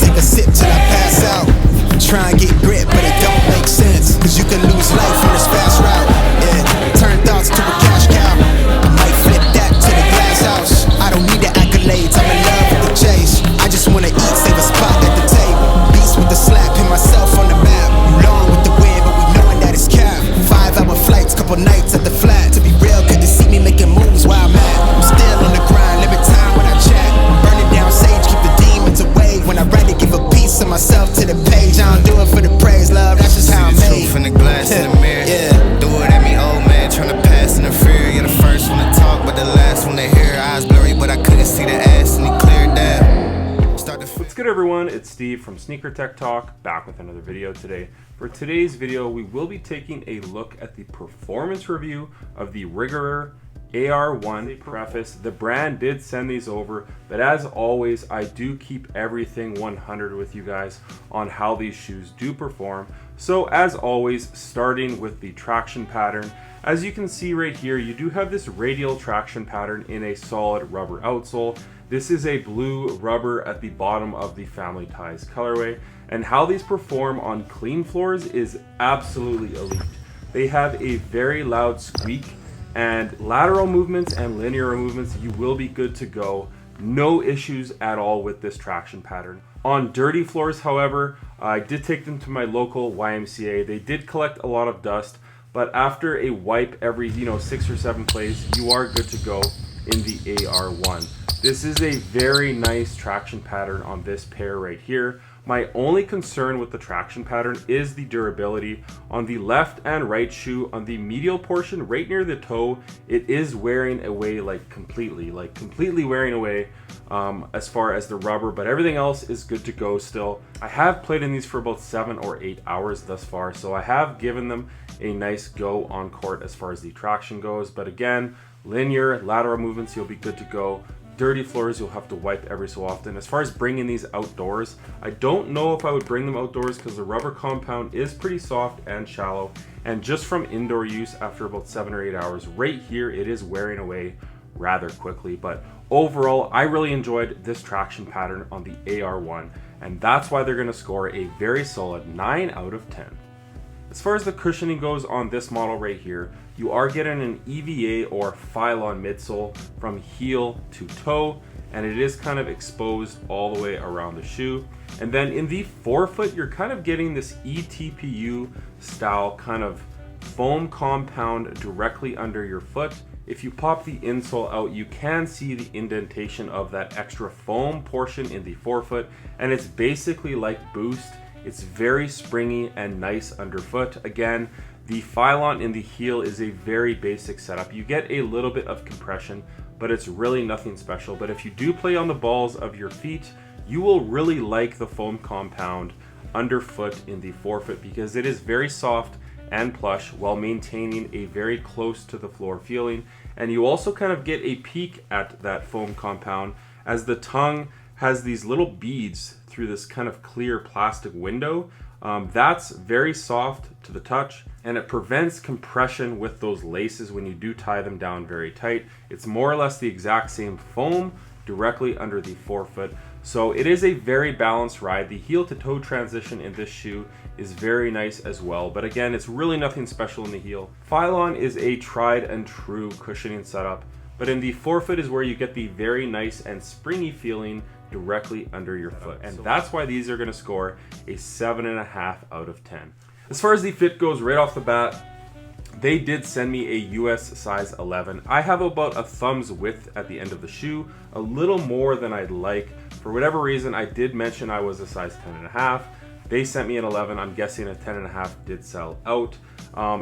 Take a sip till I pass out. Try and get grit, but it don't make sense. Cause you can lose life on this fast route. Yeah, turn thoughts to a cash cow. I might flip that to the glass house. I don't need the accolades, I'm in love with the chase. I just wanna eat, save a spot at the table. Beast with the slap, pin myself on the map. Long with the wind, but we knowing that it's cap. 5-hour flights, couple nights at the flat. To be real, good to see me making moves while I'm at. I'm still on the grind, limit time when I chat. Burning down sage, keep the demons away. When I write it, give a piece of myself to the page. I don't do it for the praise, love, that's just how I'm made. From the glass in the mirror, Yeah. do it at me, old man, tryna pass in the fear. You're the first one to talk, but the last one to hear. Eyes blurry, but I couldn't see the ass, and he cleared that. What's good, everyone? It's Steve from Sneaker Tech Talk, back with another video today. For today's video, we will be taking a look at the performance review of the Rigorer AR1. Preface, the brand did send these over, but as always, I do keep everything 100 with you guys on how these shoes do perform. So as always, starting with the traction pattern, as you can see right here, you do have this radial traction pattern in a solid rubber outsole. This is a blue rubber at the bottom of the Family Ties colorway, and how these perform on clean floors is absolutely elite. They have a very loud squeak, and lateral movements and linear movements, you will be good to go. No issues at all with this traction pattern. On dirty floors, however, I did take them to my local YMCA. They did collect a lot of dust, but after a wipe every 6 or 7 plays, you are good to go in the AR1. This is a very nice traction pattern on this pair right here. My only concern with the traction pattern is the durability. On the left and right shoe, on the medial portion right near the toe, it is wearing away completely wearing away as far as the rubber, but everything else is good to go still. I have played in these for about 7 or 8 hours thus far, so I have given them a nice go on court as far as the traction goes. But again, linear, lateral movements, you'll be good to go. Dirty floors, you'll have to wipe every so often. As far as bringing these outdoors, I don't know if I would bring them outdoors because the rubber compound is pretty soft and shallow. And just from indoor use, after about 7 or 8 hours, right here, it is wearing away rather quickly. But overall, I really enjoyed this traction pattern on the AR1, and that's why they're gonna score a very solid 9 out of 10. As far as the cushioning goes on this model right here, you are getting an EVA or Phylon midsole from heel to toe, and it is kind of exposed all the way around the shoe. And then in the forefoot, you're kind of getting this eTPU style kind of foam compound directly under your foot. If you pop the insole out, you can see the indentation of that extra foam portion in the forefoot, and it's basically like Boost. It's very springy and nice underfoot. Again, the Phylon in the heel is a very basic setup. You get a little bit of compression, but it's really nothing special. But if you do play on the balls of your feet, you will really like the foam compound underfoot in the forefoot because it is very soft and plush while maintaining a very close to the floor feeling. And you also kind of get a peek at that foam compound as the tongue has these little beads through this kind of clear plastic window. That's very soft to the touch, and it prevents compression with those laces when you do tie them down very tight. It's more or less the exact same foam directly under the forefoot. So it is a very balanced ride. The heel to toe transition in this shoe is very nice as well, but again, it's really nothing special in the heel. Phylon is a tried and true cushioning setup, but in the forefoot is where you get the very nice and springy feeling directly under your foot, and that's why these are going to score a 7.5 out of 10. As far as the fit goes, right off the bat, they did send me a US size 11. I have about a thumb's width at the end of the shoe, a little more than I'd like. For whatever reason, I did mention I was a size 10.5. They sent me an 11. I'm guessing a 10.5 did sell out.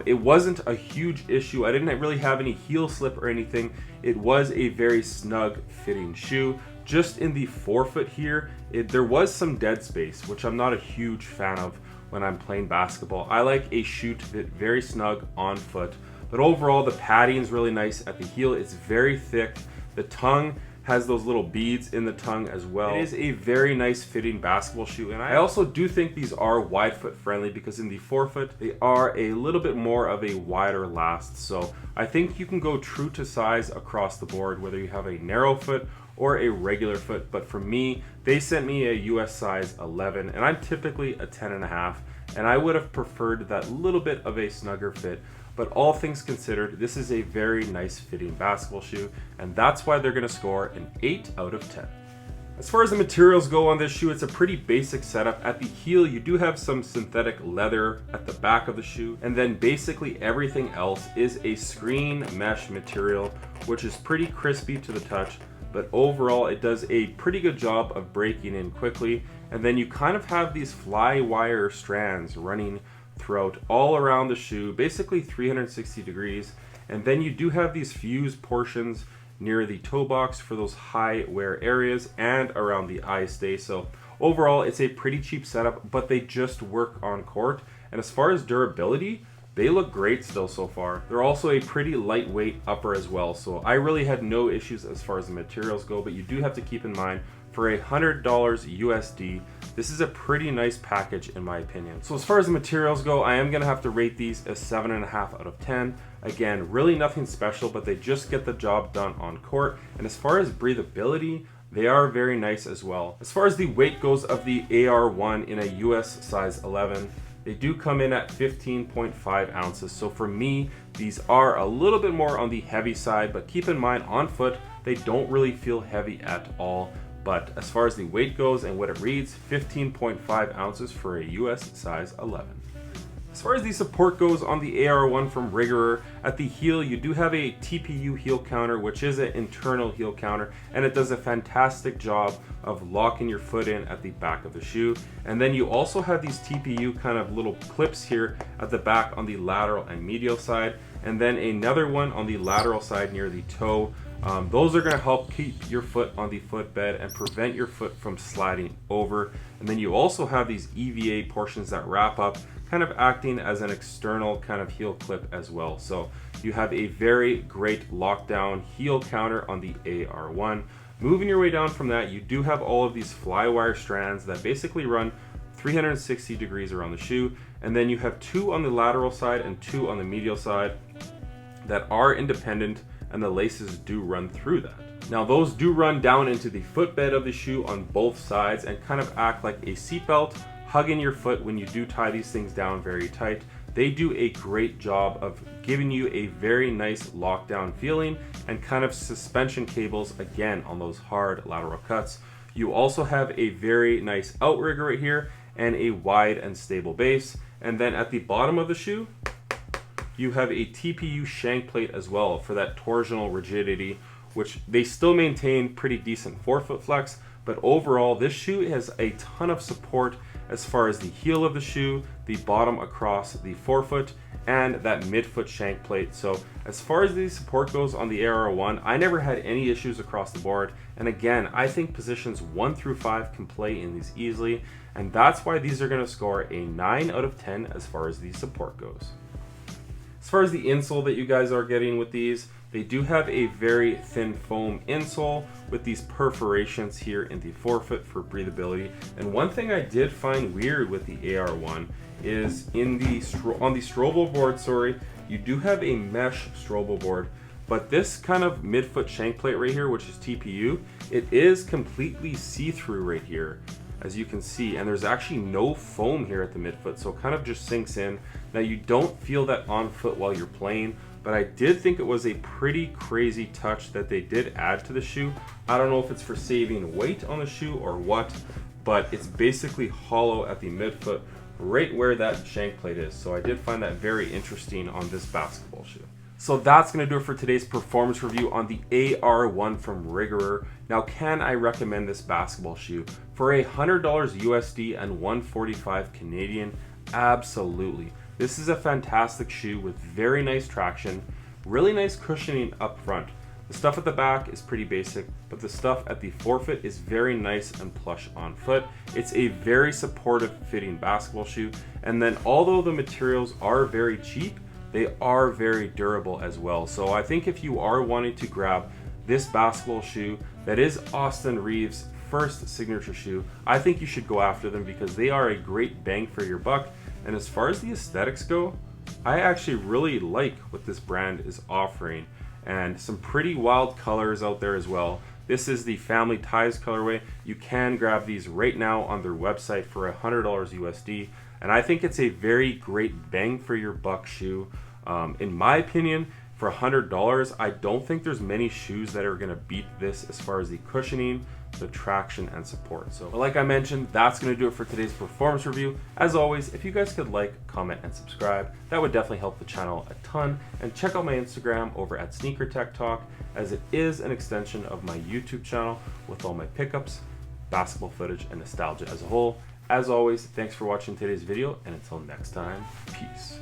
It wasn't a huge issue. I didn't really have any heel slip or anything. It was a very snug fitting shoe. Just in the forefoot here, there was some dead space, which I'm not a huge fan of when I'm playing basketball. I like a shoe to fit very snug on foot, but overall the padding is really nice at the heel. It's very thick. The tongue has those little beads in the tongue as well. It is a very nice fitting basketball shoe, and I also do think these are wide foot friendly because in the forefoot they are a little bit more of a wider last. So I think you can go true to size across the board, whether you have a narrow foot or a regular foot, but for me, they sent me a US size 11, and I'm typically a 10.5, and I would have preferred that little bit of a snugger fit. But all things considered, this is a very nice fitting basketball shoe, and that's why they're going to score an 8 out of 10. As far as the materials go on this shoe, it's a pretty basic setup. At the heel, you do have some synthetic leather at the back of the shoe, and then basically everything else is a screen mesh material, which is pretty crispy to the touch, but overall it does a pretty good job of breaking in quickly. And then you kind of have these fly wire strands running throughout all around the shoe, basically 360 degrees. And then you do have these fused portions near the toe box for those high wear areas and around the eye stay. So overall, it's a pretty cheap setup, but they just work on court. And as far as durability, they look great still so far. They're also a pretty lightweight upper as well. So I really had no issues as far as the materials go, but you do have to keep in mind for $100 USD, this is a pretty nice package in my opinion. So as far as the materials go, I am gonna have to rate these a 7.5 out of 10. Again, really nothing special, but they just get the job done on court. And as far as breathability, they are very nice as well. As far as the weight goes of the AR1 in a US size 11, they do come in at 15.5 ounces. So for me, these are a little bit more on the heavy side, but keep in mind on foot, they don't really feel heavy at all. But as far as the weight goes and what it reads, 15.5 ounces for a US size 11. As far as the support goes on the AR1 from Rigorer, at the heel you do have a TPU heel counter, which is an internal heel counter, and it does a fantastic job of locking your foot in at the back of the shoe. And then you also have these TPU kind of little clips here at the back on the lateral and medial side, and then another one on the lateral side near the toe. Those are going to help keep your foot on the footbed and prevent your foot from sliding over. And then you also have these EVA portions that wrap up, kind of acting as an external kind of heel clip as well. So you have a very great lockdown heel counter on the AR1. Moving your way down from that, you do have all of these fly wire strands that basically run 360 degrees around the shoe. And then you have 2 on the lateral side and 2 on the medial side that are independent, and the laces do run through that. Now those do run down into the footbed of the shoe on both sides and kind of act like a seatbelt, hugging your foot when you do tie these things down very tight. They do a great job of giving you a very nice lockdown feeling and kind of suspension cables again on those hard lateral cuts. You also have a very nice outrigger right here and a wide and stable base. And then at the bottom of the shoe, you have a TPU shank plate as well for that torsional rigidity, which they still maintain pretty decent forefoot flex, but overall this shoe has a ton of support as far as the heel of the shoe, the bottom across the forefoot, and that midfoot shank plate. So as far as the support goes on the AR1, I never had any issues across the board. And again, I think positions 1 through 5 can play in these easily, and that's why these are going to score a 9 out of 10 as far as the support goes. As far as the insole that you guys are getting with these, they do have a very thin foam insole with these perforations here in the forefoot for breathability. And one thing I did find weird with the AR1 is on the Strobel board, you do have a mesh Strobel board, but this kind of midfoot shank plate right here, which is TPU, it is completely see-through right here, as you can see, and there's actually no foam here at the midfoot, so it kind of just sinks in. Now you don't feel that on foot while you're playing, but I did think it was a pretty crazy touch that they did add to the shoe. I don't know if it's for saving weight on the shoe or what, but it's basically hollow at the midfoot right where that shank plate is. So I did find that very interesting on this basketball shoe. So that's going to do it for today's performance review on the AR1 from Rigorer. Now, can I recommend this basketball shoe? For $100 USD and 145 Canadian, absolutely. This is a fantastic shoe with very nice traction, really nice cushioning up front. The stuff at the back is pretty basic, but the stuff at the forefoot is very nice and plush on foot. It's a very supportive fitting basketball shoe, and then although the materials are very cheap, they are very durable as well. So I think if you are wanting to grab this basketball shoe that is Austin Reeves' first signature shoe, I think you should go after them because they are a great bang for your buck. And as far as the aesthetics go, I actually really like what this brand is offering, and some pretty wild colors out there as well. This is the Family Ties colorway. You can grab these right now on their website for $100 USD, and I think it's a very great bang for your buck shoe. In my opinion, for $100, I don't think there's many shoes that are gonna beat this as far as the cushioning, the traction, and support. So like I mentioned, that's gonna do it for today's performance review. As always, if you guys could like, comment, and subscribe, that would definitely help the channel a ton. And check out my Instagram over at Sneaker Tech Talk, as it is an extension of my YouTube channel with all my pickups, basketball footage, and nostalgia as a whole. As always, thanks for watching today's video, and until next time, peace.